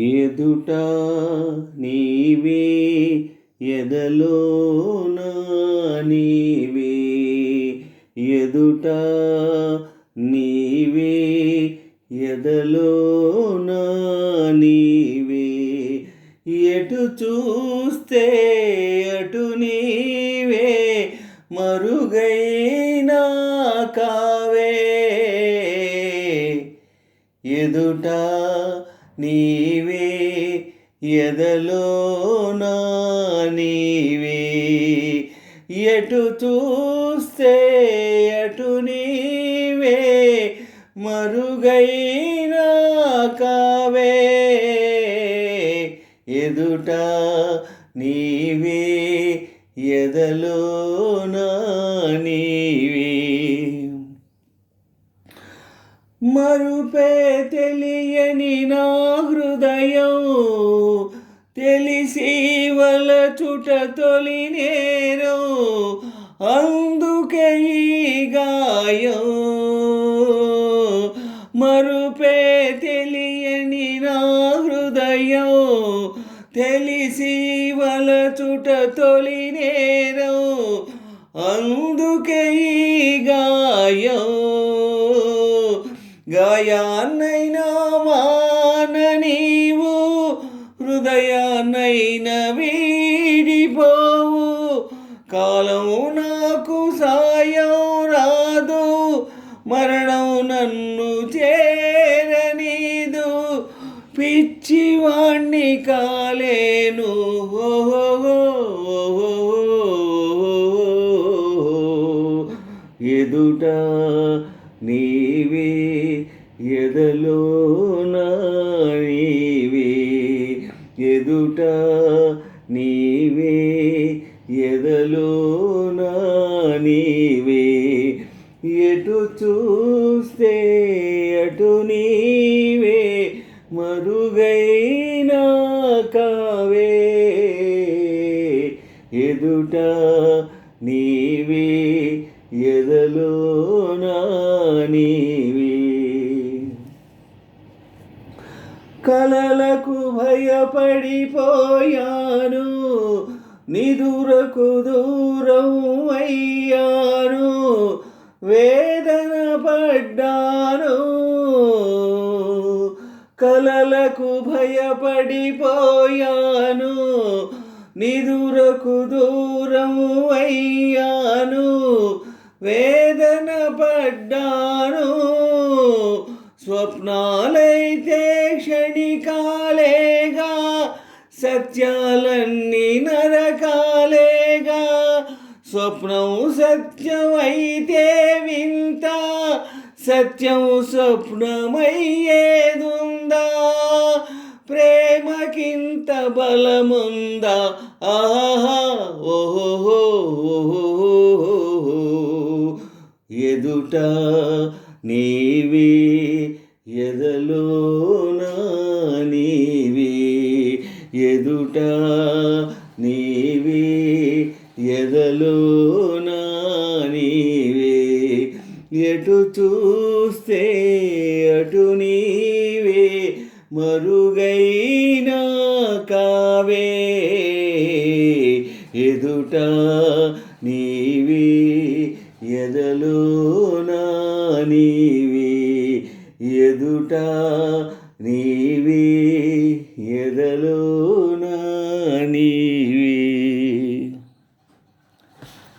ఎదుట నీవే ఎదలోన నీవే ఎదుట నీవే ఎదలోన నీవే ఎటు చూస్తే అటు నీవే మరుగైనా కావే ఎదుట నీవే ఎదలోన నీవే ఎటు చూస్తే అటు నీవే మరుగైనా కావే ఎదుట నీవే ఎదలోన నీవే మరుపే తెలియని నా హృదయం తెలిసి వలచుట తొలి నేరం అందుకే ఈ గాయం మరుపే తెలియని నా హృదయం తెలిసి వలచుట తొలి నేరం అందుకే ఈ గాయం గాయాన్నైనా మాన నీవు హృదయాన్నైనా వీడిపోవు కాలం నాకు సాయం రాదు మరణం నన్ను చేరనీదు పిచ్చివాణ్ణి కాలేను ఎదుట నీవే ఎదలోన నీవే ఎదుట నీవే ఎదలోన నీవే ఎటు చూస్తే అటు నీవే మరుగైనా కావే ఎదుట నీవే ఎదలోన నీవే కలలకు భయపడిపోయాను నిదురకు దూరం అయ్యాను వేదన పడ్డాను కలలకు భయపడిపోయాను నిదురకు దూరం అయ్యాను వేదన పడ్డాను స్వప్నాలైతే క్షణికాలేగా సత్యాలన్నీ నరకాలేగా స్వప్నం సత్యమైతే వింత సత్యం స్వప్నమయ్యేదుందా ప్రేమకింత బలముందా ఆహా ఓహో ఎదుట నీవే ఎదలోన నీవే ఎదుట నీవే ఎదలోన నీవే ఎటు చూస్తే అటు నీవే మరుగైనా కావే ఎదుట నీవే ఎదలోన నీవే ఎదుట నీవే ఎదలోన నీవే